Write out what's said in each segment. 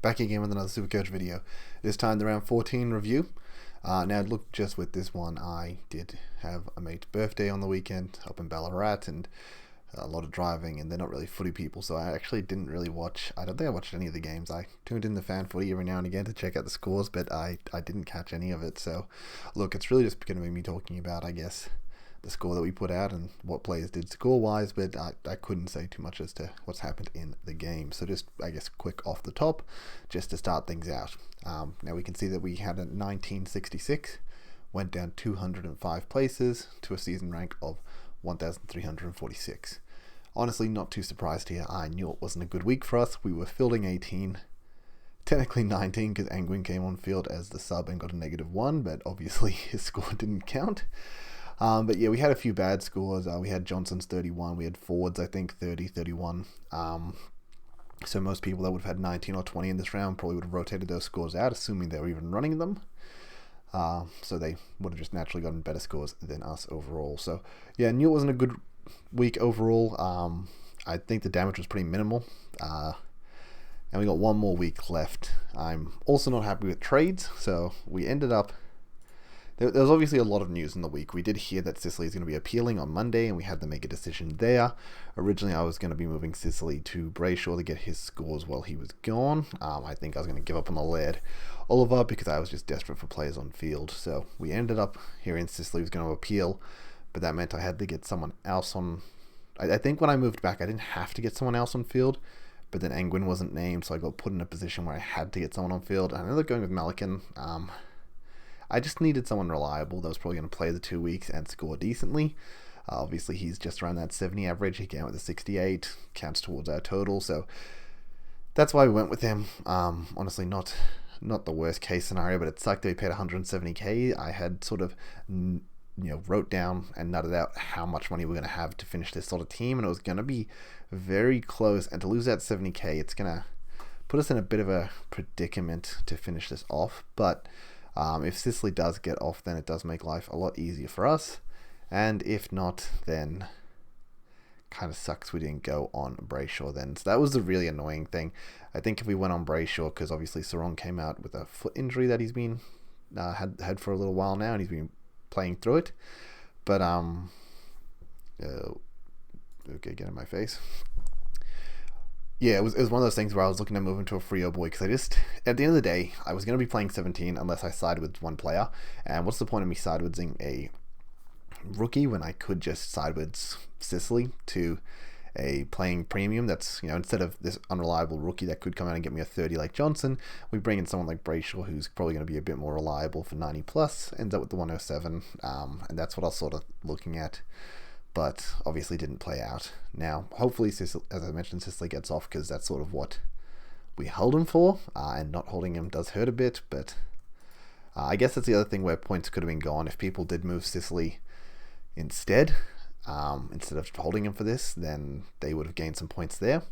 back again with another Supercoach video. This time the round 14 review. Now look, just with this one, I did have a mate's birthday on the weekend up in Ballarat, and a lot of driving, and they're not really footy people, so I actually didn't really watch. I don't think I watched any of the games. I tuned in the fan footy every now and again to check out the scores, but I didn't catch any of it. So look, it's really just going to be me talking about, I guess, the score that we put out and what players did score-wise, but I couldn't say too much as to what's happened in the game. So just, I guess, quick off the top, just to start things out. Now we can see that we had a 1966, went down 205 places to a season rank of 1,346. Honestly, not too surprised here. I knew it wasn't a good week for us. We were fielding 18, technically 19, because Angwin came on field as the sub and got a -1, but obviously his score didn't count. But yeah, we had a few bad scores. We had Johnson's 31. We had Ford's, I think, 30, 31. So most people that would have had 19 or 20 in this round probably would have rotated those scores out, assuming they were even running them. So they would have just naturally gotten better scores than us overall. So yeah, I knew it wasn't a good week overall. I think the damage was pretty minimal. And we got one more week left. I'm also not happy with trades. So we ended up... There was obviously a lot of news in the week. We did hear that Sicily is going to be appealing on Monday, and we had to make a decision there. Originally, I was going to be moving Sicily to Brayshaw to get his scores while he was gone. I think I was going to give up on the lad Oliver because I was just desperate for players on field. So we ended up hearing Sicily was going to appeal, but that meant I had to get someone else on... I think when I moved back, I didn't have to get someone else on field, but then Angwin wasn't named, so I got put in a position where I had to get someone on field. I ended up going with Malikan. I just needed someone reliable that was probably going to play the 2 weeks and score decently. Obviously, he's just around that 70 average. He came out with a 68, counts towards our total. So that's why we went with him. Honestly, not the worst case scenario, but it sucked that we paid 170k. I had sort of, wrote down and nutted out how much money we're going to have to finish this sort of team, and it was going to be very close. And to lose that 70k, it's going to put us in a bit of a predicament to finish this off. But if Sicily does get off, then it does make life a lot easier for us. And if not, then kind of sucks we didn't go on Brayshaw then. So that was the really annoying thing. I think if we went on Brayshaw, because obviously Sarong came out with a foot injury that he's been had for a little while now, and he's been playing through it. But okay, get in my face. Yeah, it was one of those things where I was looking to move into a Frio boy, because at the end of the day, I was going to be playing 17 unless I side with one player. And what's the point of me sidewidsing a rookie when I could just sidewids Sicily to a playing premium that's, instead of this unreliable rookie that could come out and get me a 30 like Johnson, we bring in someone like Brayshaw who's probably going to be a bit more reliable for 90 plus, ends up with the 107, and that's what I was sort of looking at. But obviously didn't play out. Now, hopefully, Sicily, as I mentioned, Sicily gets off, because that's sort of what we held him for, and not holding him does hurt a bit, but I guess that's the other thing where points could have been gone. If people did move Sicily instead of holding him for this, then they would have gained some points there.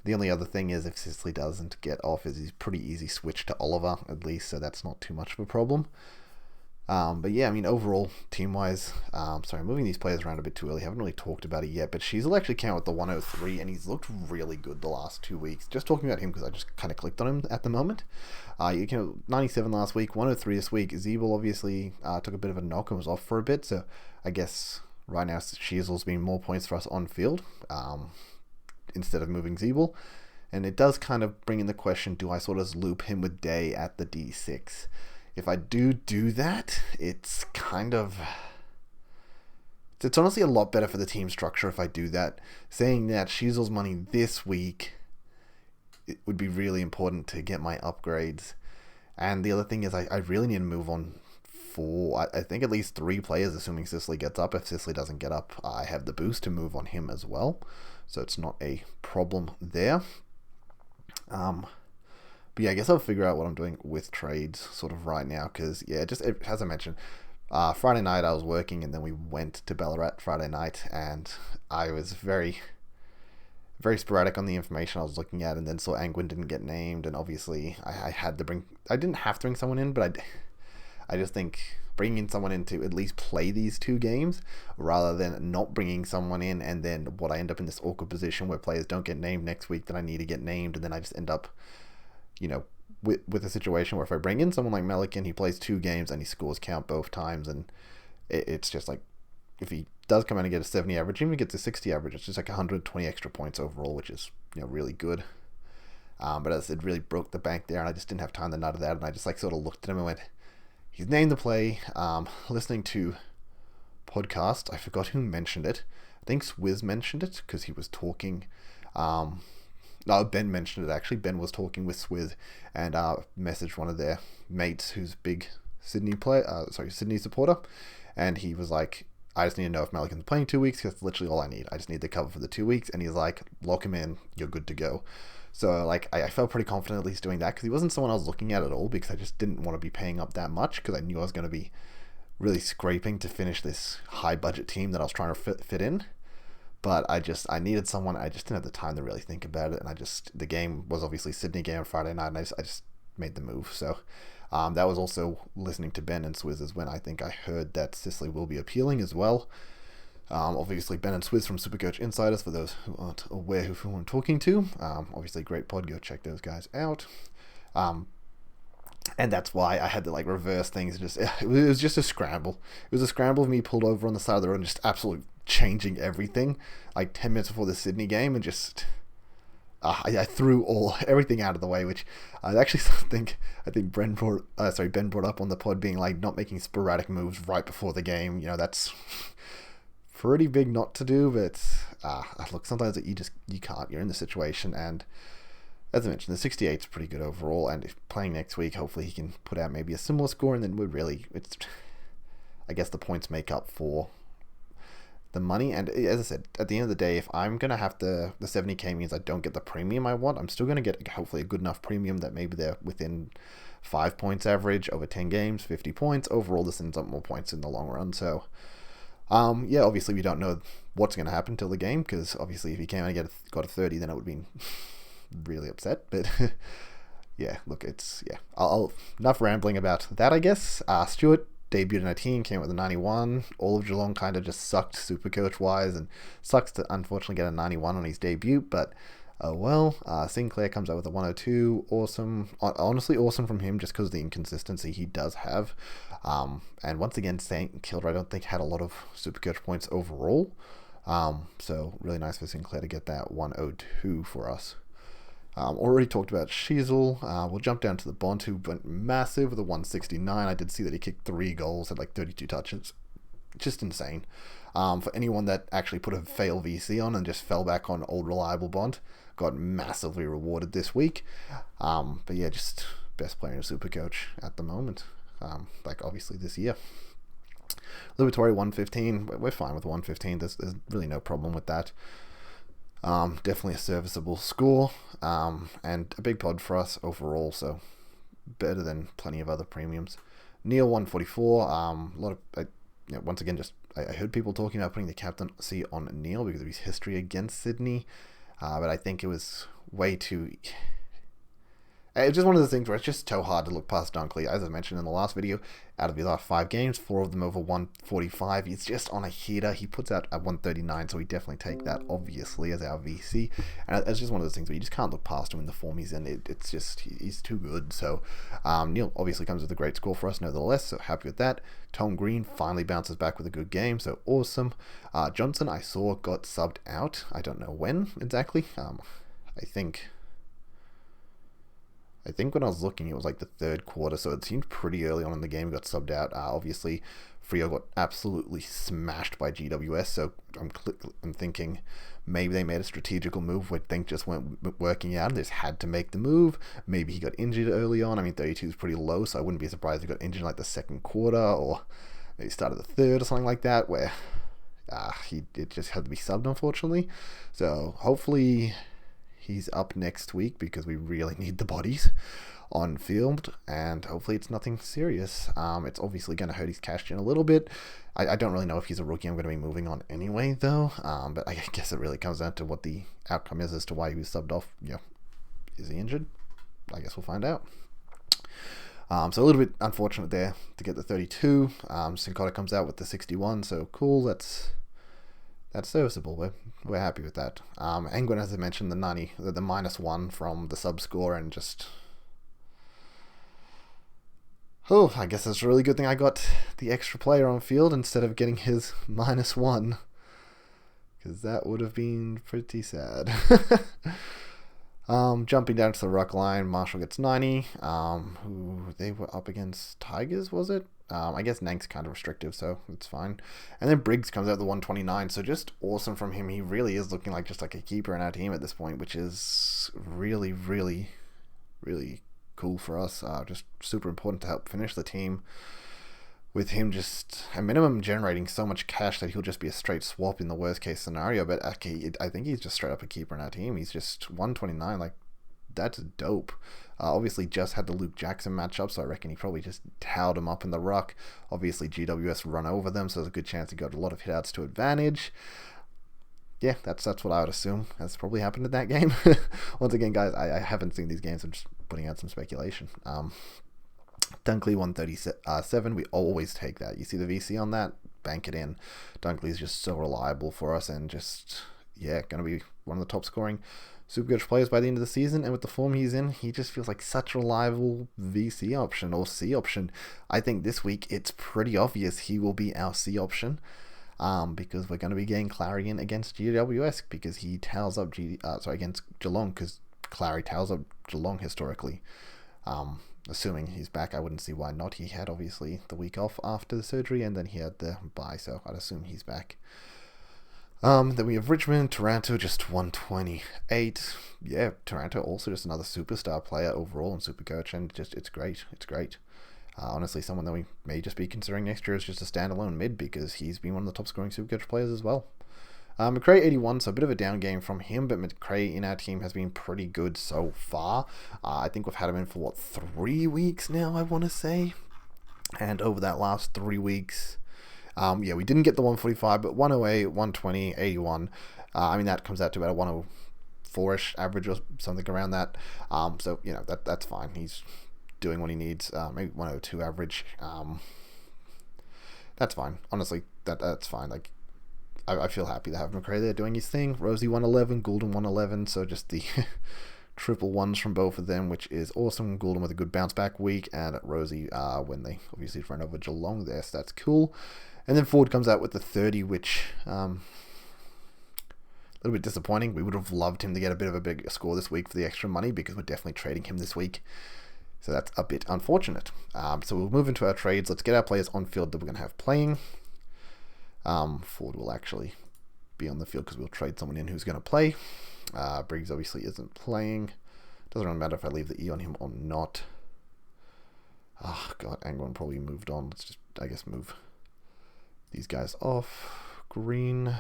The only other thing is, if Sicily doesn't get off, is he's pretty easy switch to Oliver, at least, so that's not too much of a problem. But yeah, overall, team-wise, sorry, I'm moving these players around a bit too early. I haven't really talked about it yet, but Sheasel actually came out with the 103, and he's looked really good the last 2 weeks. Just talking about him because I just kind of clicked on him at the moment. 97 last week, 103 this week. Zeeble obviously took a bit of a knock and was off for a bit, so I guess right now Sheasel's been more points for us on field instead of moving Zeeble. And it does kind of bring in the question, do I sort of loop him with Day at the D6? If I do that, it's honestly a lot better for the team structure if I do that. Saying that, Sheasel's money this week, it would be really important to get my upgrades. And the other thing is, I really need to move on I think at least 3 players, assuming Sicily gets up. If Sicily doesn't get up, I have the boost to move on him as well. So it's not a problem there. But yeah, I guess I'll figure out what I'm doing with trades sort of right now, because yeah, as I mentioned, Friday night I was working, and then we went to Ballarat Friday night, and I was very, very sporadic on the information I was looking at, and then saw Angwin didn't get named, and obviously I didn't have to bring someone in, but I just think bringing someone in to at least play these 2 games rather than not bringing someone in, and then what I end up in this awkward position where players don't get named next week that I need to get named, and then I just end up you know, with a situation where if I bring in someone like Melican, he plays 2 games and he scores count both times, and it's just like, if he does come in and get a 70 average, even gets a 60 average, it's just like 120 extra points overall, which is, really good. But as it really broke the bank there, and I just didn't have time to nut at that, and I just like sort of looked at him and went, he's named the play. Listening to podcast, I forgot who mentioned it. I think Swizz mentioned it because he was talking. No, Ben mentioned it actually. Ben was talking with Swizz and messaged one of their mates who's big Sydney Sydney supporter, and he was like, I just need to know if Melican's playing 2 weeks, because that's literally all I need. I just need the cover for the 2 weeks, and he's like, lock him in, you're good to go. So like I felt pretty confident at least doing that, because he wasn't someone I was looking at all, because I just didn't want to be paying up that much, because I knew I was going to be really scraping to finish this high budget team that I was trying to fit in. But I needed someone. I just didn't have the time to really think about it, and the game was obviously Sydney game on Friday night, and I just made the move. So that was also listening to Ben and Swizz is when I think I heard that Sicily will be appealing as well. Obviously Ben and Swizz from Supercoach Insiders, for those who aren't aware who I'm talking to. Obviously great pod, go check those guys out. And that's why I had to like reverse things. It was just a scramble. It was a scramble of me pulled over on the side of the road and just absolutely changing everything like 10 minutes before the Sydney game, and just I threw everything out of the way, which I actually think Ben brought up on the pod, being like not making sporadic moves right before the game. That's pretty big not to do, but look, sometimes you can't. You're in the situation, and as I mentioned, the 68 is pretty good overall, and if playing next week, hopefully he can put out maybe a similar score, and then I guess the points make up for the money. And as I said, at the end of the day, if I'm going to have the 70k means I don't get the premium I want, I'm still going to get hopefully a good enough premium that maybe they're within 5 points average over 10 games, 50 points. Overall, this ends up more points in the long run. So, obviously we don't know what's going to happen till the game, because obviously if he came and got a 30, then it would be really upset. But yeah, look, I'll enough rambling about that, I guess. Stuart debuted in a team, came with a 91. All of Geelong kind of just sucked Supercoach wise, and sucks to unfortunately get a 91 on his debut, but Sinclair comes out with a 102. Awesome, honestly awesome from him, just because of the inconsistency he does have. And once again, St Kilda I don't think had a lot of Supercoach points overall, so really nice for Sinclair to get that 102 for us. Already talked about Sheasel. We'll jump down to the Bond, who went massive with a 169. I did see that he kicked 3 goals, had like 32 touches. Just insane. For anyone that actually put a fail VC on and just fell back on old reliable Bond, got massively rewarded this week. But yeah, just best player in Supercoach at the moment. Obviously this year. Liberatory 115. We're fine with 115. There's really no problem with that. Definitely a serviceable score, and a big pod for us overall, so better than plenty of other premiums. Neil 144, a lot of, once again, I heard people talking about putting the captaincy on Neil because of his history against Sydney, but I think it was way too... It's just one of those things where it's just so hard to look past Dunkley. As I mentioned in the last video, out of his last 5 games, 4 of them over 145. He's just on a heater. He puts out a 139, so we definitely take that, obviously, as our VC. And it's just one of those things where you just can't look past him in the form he's in. It's just, he's too good. So Neil obviously comes with a great score for us, nevertheless, so happy with that. Tom Green finally bounces back with a good game, so awesome. Johnson, I saw, got subbed out. I don't know when exactly. I think when I was looking, it was like the 3rd quarter, so it seemed pretty early on in the game. Got subbed out. Obviously, Freo got absolutely smashed by GWS, so I'm thinking maybe they made a strategical move where things just weren't working out. They just had to make the move. Maybe he got injured early on. I mean, 32 is pretty low, so I wouldn't be surprised if he got injured in like the 2nd quarter, or maybe started the 3rd or something like that, where it just had to be subbed, unfortunately. So hopefully he's up next week, because we really need the bodies on field, and hopefully it's nothing serious. It's obviously going to hurt his cash gen a little bit. I don't really know if he's a rookie I'm going to be moving on anyway, though. But I guess it really comes down to what the outcome is as to why he was subbed off. Is he injured? I guess we'll find out. So a little bit unfortunate there to get the 32. Sincotta comes out with the 61, so cool. That's serviceable. We're happy with that. Angwin, as I mentioned, the -1 from the sub score, and just Oh, I guess it's a really good thing I got the extra player on field instead of getting his -1. Because that would have been pretty sad. Jumping down to the ruck line, Marshall gets 90. Who they were up against Tigers, was it? I guess Nank's kind of restrictive, so it's fine. And then Briggs comes out the 129, so just awesome from him. He really is looking like just like a keeper in our team at this point, which is really, really, really cool for us. Just super important to help finish the team. With him just a minimum generating so much cash that he'll just be a straight swap in the worst case scenario. But okay, I think he's just straight up a keeper in our team. He's just 129. Like, that's dope. Obviously, just had the Luke Jackson matchup, so I reckon he probably just towed him up in the ruck. Obviously, GWS run over them, so there's a good chance he got a lot of hitouts to advantage. Yeah, that's what I would assume has probably happened in that game. Once again, guys, I haven't seen these games. I'm just putting out some speculation. Dunkley 137, we always take that. You see the VC on that? Bank it in. Dunkley is just so reliable for us and just, yeah, going to be one of the top scoring Supercoach players by the end of the season. And with the form he's in, he just feels like such a reliable VC option or C option. I think this week it's pretty obvious he will be our C option. Because we're going to be getting Clary in against GWS because he towels up against Geelong, because Clary towels up Geelong historically. Assuming he's back, I wouldn't see why not. He had obviously the week off after the surgery, and then he had the bye, so I'd assume he's back. Then we have Richmond, Taranto, just 128. Yeah, Taranto also just another superstar player overall in Supercoach, and just it's great. It's great. Honestly, someone that we may just be considering next year as just a standalone mid because he's been one of the top scoring Supercoach players as well. McRae 81, so a bit of a down game from him, but McRae in our team has been pretty good so far. I think we've had him in for 3 weeks now, I want to say. And over that last 3 weeks, we didn't get the 145, but 108, 120, 81. That comes out to about a 104-ish average or something around that. So that's fine. He's doing what he needs. Maybe 102 average. That's fine. Honestly, that's fine. Like, I feel happy to have McRae there doing his thing. Rosie 111, Goulden 111, so just the triple ones from both of them, which is awesome. Goulden with a good bounce back week, and Rosie when they obviously ran over Geelong there, so that's cool. And then Ford comes out with the 30, which a little bit disappointing. We would have loved him to get a bit of a bigger score this week for the extra money because we're definitely trading him this week. So that's a bit unfortunate. So we'll move into our trades. Let's get our players on field that we're going to have playing. Ford will actually be on the field because we'll trade someone in who's going to play. Briggs obviously isn't playing. Doesn't really matter if I leave the E on him or not. Oh, God, Angwin probably moved on. Let's just, I guess, move these guys off. Green,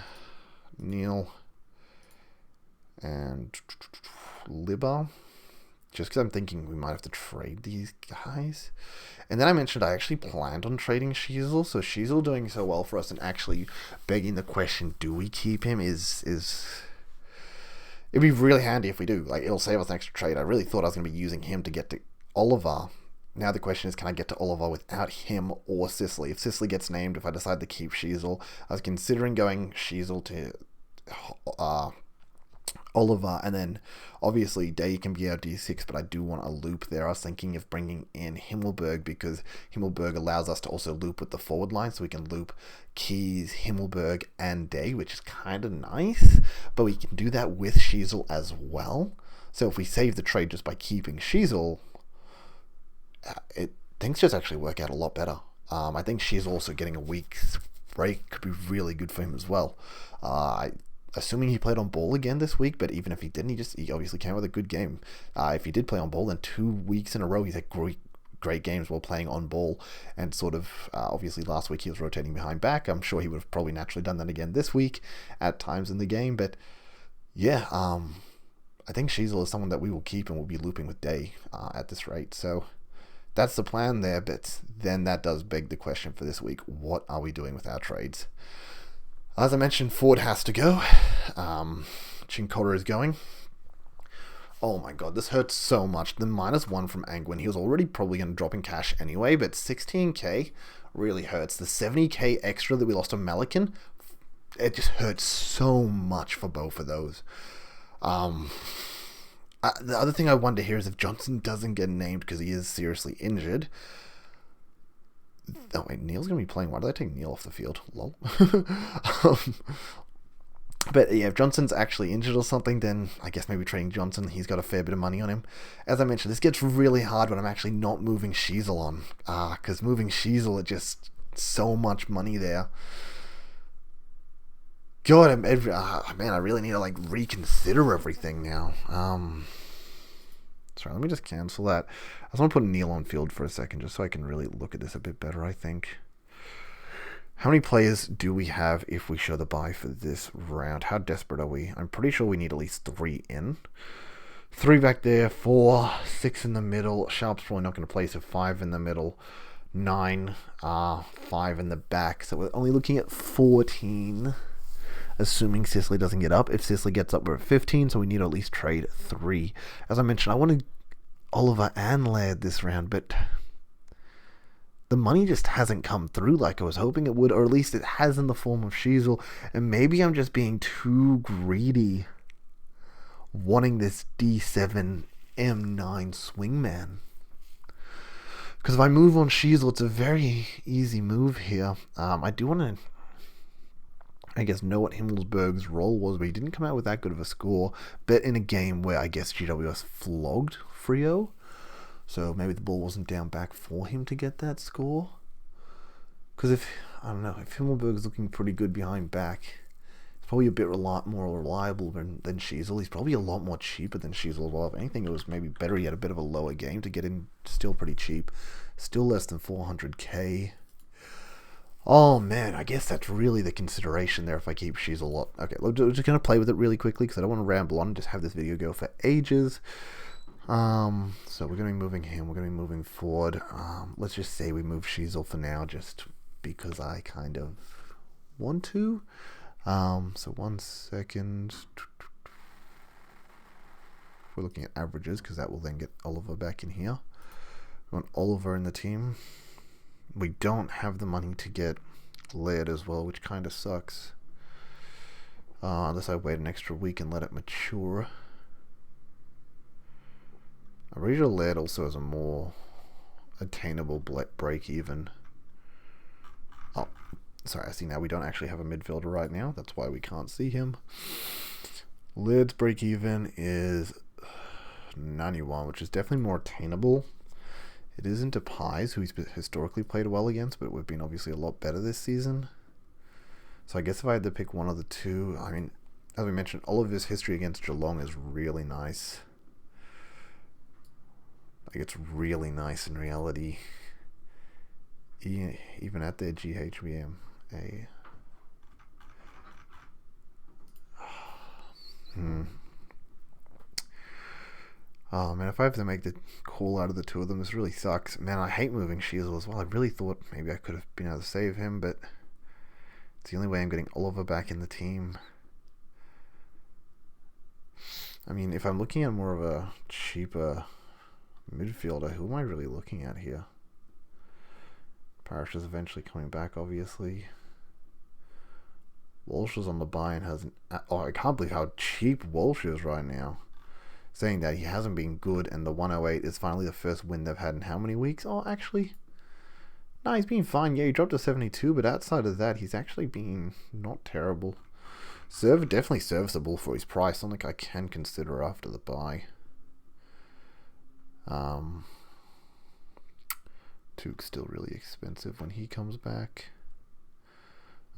Neil, and Libba. Just because I'm thinking we might have to trade these guys. And then I mentioned I actually planned on trading Sheasel. So Sheasel doing so well for us and actually begging the question, do we keep him, is it'd be really handy if we do. Like, it'll save us an extra trade. I really thought I was going to be using him to get to Oliver. Now the question is, can I get to Oliver without him or Sicily? If Sicily gets named, if I decide to keep Sheasel, I was considering going Sheasel to Oliver, and then obviously Day can be our D6, but I do want a loop there. I was thinking of bringing in Himmelberg because Himmelberg allows us to also loop with the forward line, so we can loop Keys, Himmelberg, and Day, which is kind of nice, but we can do that with Sheasel as well. So if we save the trade just by keeping Sheasel, things just actually work out a lot better. I think Sheasel also getting a week's break could be really good for him as well. Assuming he played on ball again this week, but even if he didn't, he obviously came with a good game. If he did play on ball, then 2 weeks in a row, he's had great games while playing on ball. And sort of, obviously last week he was rotating behind back. I'm sure he would have probably naturally done that again this week at times in the game. But yeah, I think Sheasel is someone that we will keep and we'll be looping with Day at this rate. So that's the plan there. But then that does beg the question for this week. What are we doing with our trades? As I mentioned, Ford has to go. Chincotta is going. Oh my God, this hurts so much. The -1 from Angwin. He was already probably going to drop in cash anyway, but 16k really hurts. The 70k extra that we lost to Melican, it just hurts so much for both of those. The other thing I wonder here is if Johnson doesn't get named because he is seriously injured, Oh wait, Neil's going to be playing. Why did I take Neil off the field? Lol. But yeah, if Johnson's actually injured or something, then I guess maybe trading Johnson. He's got a fair bit of money on him. As I mentioned, this gets really hard when I'm actually not moving Sheasel on. Because moving Sheasel, it just so much money there. God, man, I really need to like reconsider everything now. Sorry, let me just cancel that. I just want to put Neil on field for a second, just so I can really look at this a bit better, I think. How many players do we have if we show the bye for this round? How desperate are we? I'm pretty sure we need at least 3 in. 3 back there, 4, 6 in the middle. Sharp's probably not going to play, so 5 in the middle. 9, 5 in the back. So we're only looking at 14, assuming Sicily doesn't get up. If Sicily gets up, we're at 15, so we need to at least trade 3. As I mentioned, I wanted Oliver and Laird this round, but the money just hasn't come through like I was hoping it would, or at least it has in the form of Sheasel, and maybe I'm just being too greedy wanting this D7 M9 swingman. Because if I move on Sheasel, it's a very easy move here. I do want to, I guess, know what Himmelsberg's role was, but he didn't come out with that good of a score, but in a game where I guess GWS flogged Freo. So maybe the ball wasn't down back for him to get that score. Because if Himmelberg's looking pretty good behind back, it's probably a bit more reliable than Sheasel. He's probably a lot more cheaper than Sheasel. Well, if anything, it was maybe better he had a bit of a lower game to get in. Still pretty cheap. Still less than 400k. Oh man, I guess that's really the consideration there if I keep Sheasel. Okay, we're just going to play with it really quickly because I don't want to ramble on and just have this video go for ages. So we're going to be moving him, we're going to be moving forward. Let's just say we move Sheasel for now, just because I kind of want to. So 1 second. We're looking at averages, because that will then get Oliver back in here. We want Oliver in the team. We don't have the money to get Laird as well, which kind of sucks. Unless I wait an extra week and let it mature. Original Laird also has a more attainable break even. Oh, sorry, I see now we don't actually have a midfielder right now. That's why we can't see him. Laird's break even is 91, which is definitely more attainable. It isn't to Pies, who he's historically played well against, but we've been obviously a lot better this season. So I guess if I had to pick one of the two, I mean, as we mentioned, Oliver's history against Geelong is really nice. Like, it's really nice in reality. Even at their GHBMA. Oh man, if I have to make the call out of the two of them, this really sucks. Man, I hate moving Sheasel as well. I really thought maybe I could have been able to save him, but it's the only way I'm getting Oliver back in the team. I mean, if I'm looking at more of a cheaper midfielder, who am I really looking at here? Parrish is eventually coming back, obviously. Walsh is on the buy and hasn't... Oh, I can't believe how cheap Walsh is right now. Saying that he hasn't been good, and the 108 is finally the first win they've had in how many weeks? Oh, actually... No, he's been fine. Yeah, he dropped to 72, but outside of that, he's actually been not terrible. Definitely serviceable for his price. Something I can consider after the buy. Tuke's still really expensive when he comes back.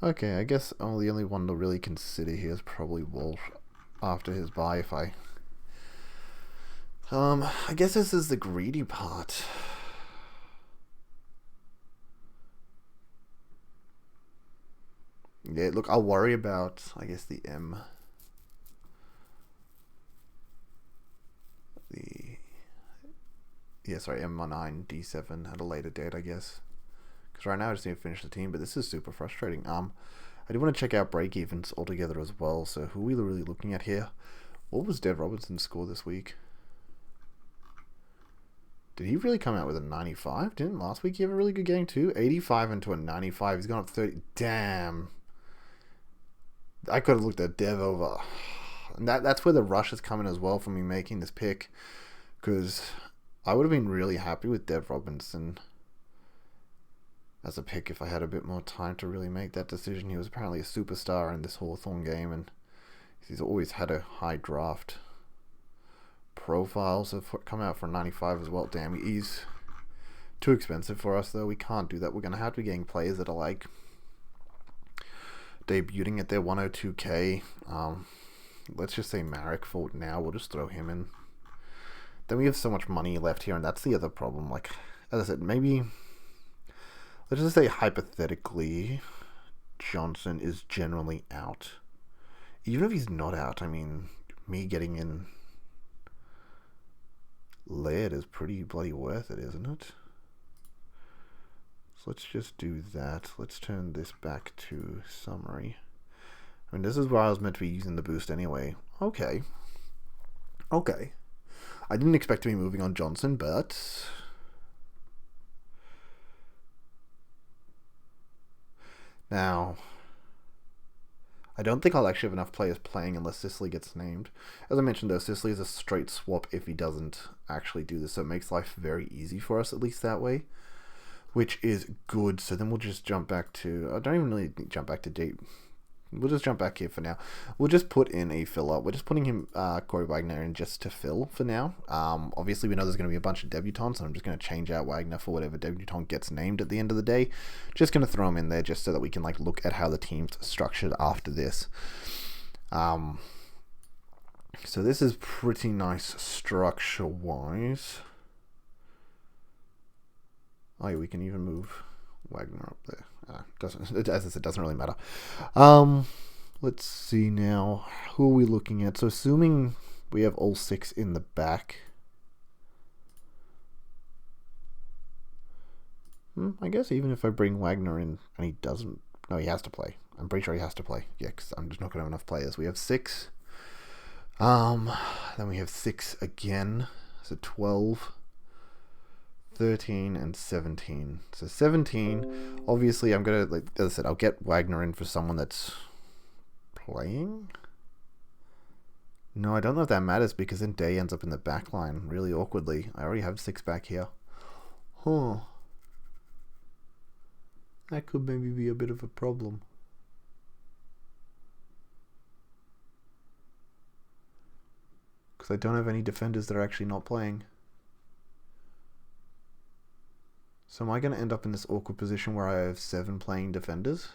Okay, I guess the only one to really consider here is probably Walsh after his buy. If I guess this is the greedy part. Yeah, look, I'll worry about, I guess, the M9 D7 at a later date, I guess. Because right now I just need to finish the team, but this is super frustrating. I do want to check out break-evens altogether as well, so who are we really looking at here? What was Dev Robinson's score this week? Did he really come out with a 95? Didn't last week he have a really good game too? 85 into a 95. He's gone up 30. Damn. I could have looked at Dev over. And that's where the rush is coming as well for me making this pick. Because I would have been really happy with Dev Robinson. as a pick if I had a bit more time to really make that decision. He was apparently a superstar in this Hawthorn game, and he's always had a high draft profile, so come out for 95 as well. Damn, he's too expensive for us, though. We can't do that. We're going to have to be getting players that are like debuting at their 102k. Let's just say Marek for now. We'll just throw him in. Then we have so much money left here, and that's the other problem. Like, as I said, maybe let's just say hypothetically Johnson is generally out. Even if he's not out, I mean, me getting in Laird is pretty bloody worth it, isn't it? So let's just do that. Let's turn this back to summary. I mean, this is where I was meant to be using the boost anyway. Okay. I didn't expect to be moving on Johnson, but now I don't think I'll actually have enough players playing unless Sicily gets named. As I mentioned, though, Sicily is a straight swap if he doesn't actually do this, so it makes life very easy for us, at least that way, which is good. So then we'll just jump back to... I don't even really jump back to date. We'll just jump back here for now. We'll just put in a filler. We're just putting him, Corey Wagner, in just to fill for now. Obviously, we know there's going to be a bunch of debutants, and I'm just going to change out Wagner for whatever debutant gets named at the end of the day. Just going to throw him in there just so that we can like look at how the team's structured after this. So this is pretty nice structure-wise. Oh, yeah, we can even move Wagner up there. Doesn't, as I said, doesn't really matter. Let's see now. Who are we looking at? So assuming we have all 6 in the back. I guess even if I bring Wagner in and he doesn't... No, he has to play. I'm pretty sure he has to play. Yeah, because I'm just not going to have enough players. We have 6. Then we have 6 again. So 12... 13 and 17. So 17, obviously I'm going to, like as I said, I'll get Wagner in for someone that's playing. No, I don't know if that matters because then Day ends up in the back line really awkwardly. I already have 6 back here. Huh. That could maybe be a bit of a problem. Because I don't have any defenders that are actually not playing. So am I going to end up in this awkward position where I have 7 playing defenders?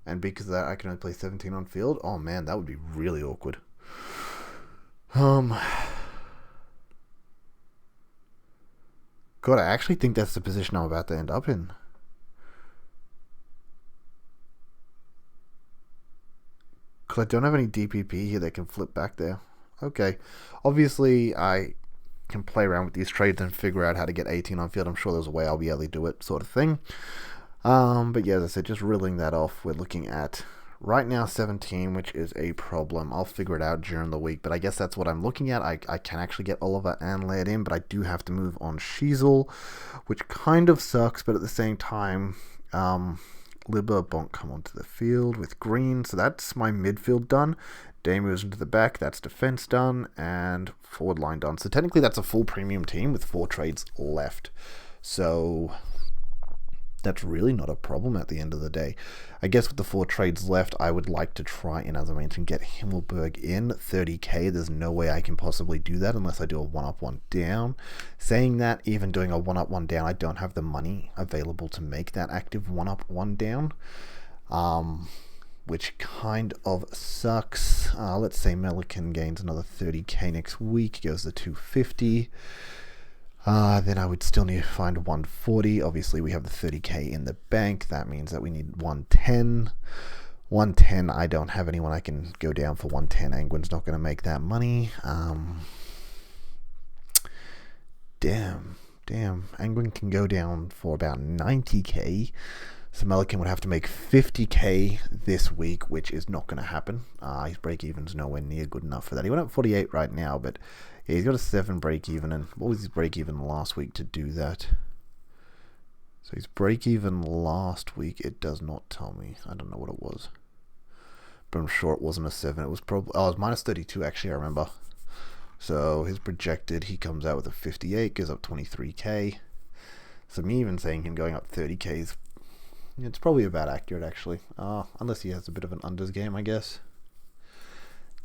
And because of that, I can only play 17 on field? Oh man, that would be really awkward. God, I actually think that's the position I'm about to end up in. Because I don't have any DPP here that can flip back there. Okay. Obviously, I can play around with these trades and figure out how to get 18 on field. I'm sure there's a way I'll be able to do it, sort of thing. But yeah, as I said, just reeling that off, we're looking at right now 17, which is a problem. I'll figure it out during the week, but I guess that's what I'm looking at. I can actually get Oliver and Laird in, but I do have to move on Sheasel, which kind of sucks, but at the same time, Libba Bonk come onto the field with Green, so that's my midfield done. Day moves into the back, that's defense done, and forward line done. So technically that's a full premium team with 4 trades left. So that's really not a problem at the end of the day. I guess with the 4 trades left, I would like to try and, as I mentioned, get Himmelberg in 30k. There's no way I can possibly do that unless I do a 1-up, 1-down. Saying that, even doing a 1-up, 1-down, I don't have the money available to make that active 1-up, 1-down. Which kind of sucks. Let's say Melican gains another 30k next week, goes to 250. Then I would still need to find 140. Obviously, we have the 30k in the bank. That means that we need 110. 110, I don't have anyone I can go down for 110. Angwin's not going to make that money. Damn. Angwin can go down for about 90k. So Melican would have to make 50k this week, which is not going to happen. His break-even's nowhere near good enough for that. He went up 48 right now, but yeah, he's got a 7 break-even. And what was his break-even last week to do that? So his break-even last week, it does not tell me. I don't know what it was. But I'm sure it wasn't a 7. It was probably... Oh, it was minus 32, actually, I remember. So his projected, he comes out with a 58, goes up 23k. So me even saying him going up 30k is, it's probably about accurate actually. Unless he has a bit of an unders game, I guess.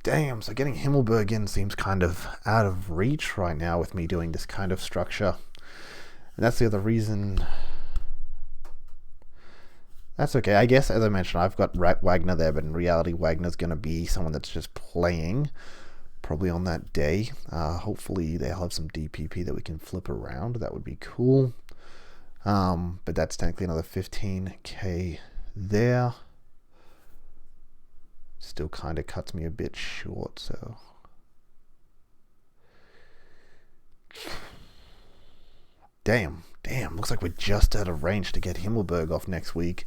Damn, so getting Himmelberg in seems kind of out of reach right now with me doing this kind of structure. And that's the other reason. That's okay. I guess, as I mentioned, I've got Wagner there, but in reality, Wagner's going to be someone that's just playing probably on that day. Hopefully, they'll have some DPP that we can flip around. That would be cool. But that's technically another 15k there. Still kind of cuts me a bit short, so. Damn, looks like we're just out of range to get Himmelberg off next week.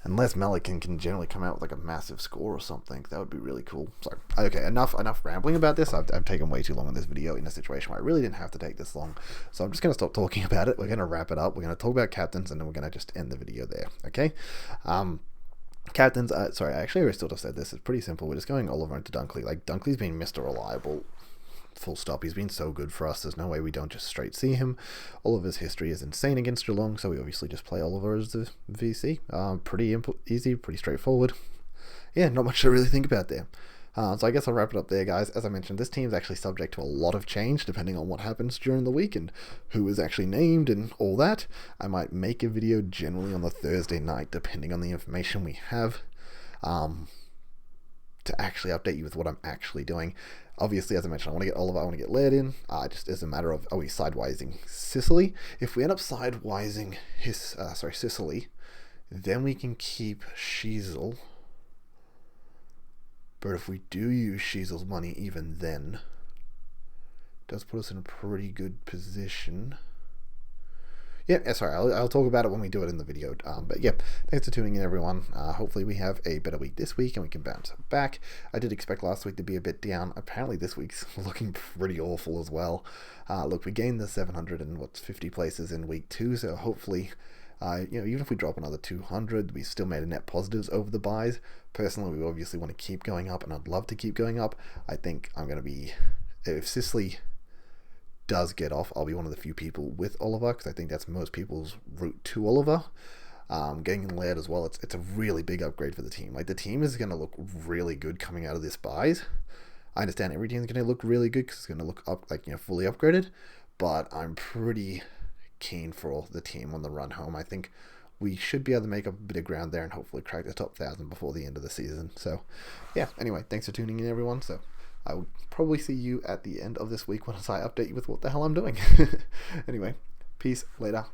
Unless Melican can generally come out with like a massive score or something. That would be really cool. Sorry. Okay, enough rambling about this. I've taken way too long in this video in a situation where I really didn't have to take this long. So I'm just going to stop talking about it. We're going to wrap it up. We're going to talk about captains, and then we're going to just end the video there. Okay? Captains, sorry, actually I still just said this. It's pretty simple. We're just going Oliver into Dunkley. Like, Dunkley's been Mr. Reliable. Full stop. He's been so good for us. There's no way we don't just straight see him. Oliver's history is insane against Geelong, so we obviously just play Oliver as the VC. Pretty easy, pretty straightforward. Yeah, not much to really think about there. So I guess I'll wrap it up there, guys. As I mentioned, this team's actually subject to a lot of change depending on what happens during the week and who is actually named and all that. I might make a video generally on the Thursday night depending on the information we have to actually update you with what I'm actually doing. Obviously, as I mentioned, I want to get Oliver, I want to get Laird in. Just as a matter of, are we sidewising Sicily? If we end up sidewising Sicily, then we can keep Sheasel. But if we do use Sheasel's money even then, it does put us in a pretty good position. Yeah, sorry, I'll talk about it when we do it in the video. But yeah, thanks for tuning in, everyone. Hopefully we have a better week this week and we can bounce back. I did expect last week to be a bit down. Apparently this week's looking pretty awful as well. Look, we gained the 750 places in week 2, so hopefully, even if we drop another 200, we still made a net positives over the buys. Personally, we obviously want to keep going up, and I'd love to keep going up. I think I'm going to be, if Sicily does get off, I'll be one of the few people with Oliver, because I think that's most people's route to Oliver. Getting in Laird as well, it's a really big upgrade for the team. Like, the team is going to look really good coming out of this buys. I understand every team's going to look really good because it's going to look up, fully upgraded, but I'm pretty keen for the team on the run home. I think we should be able to make up a bit of ground there and hopefully crack the top 1,000 before the end of the season. So, yeah, anyway, thanks for tuning in, everyone. So, I will probably see you at the end of this week once I update you with what the hell I'm doing. Anyway, peace, later.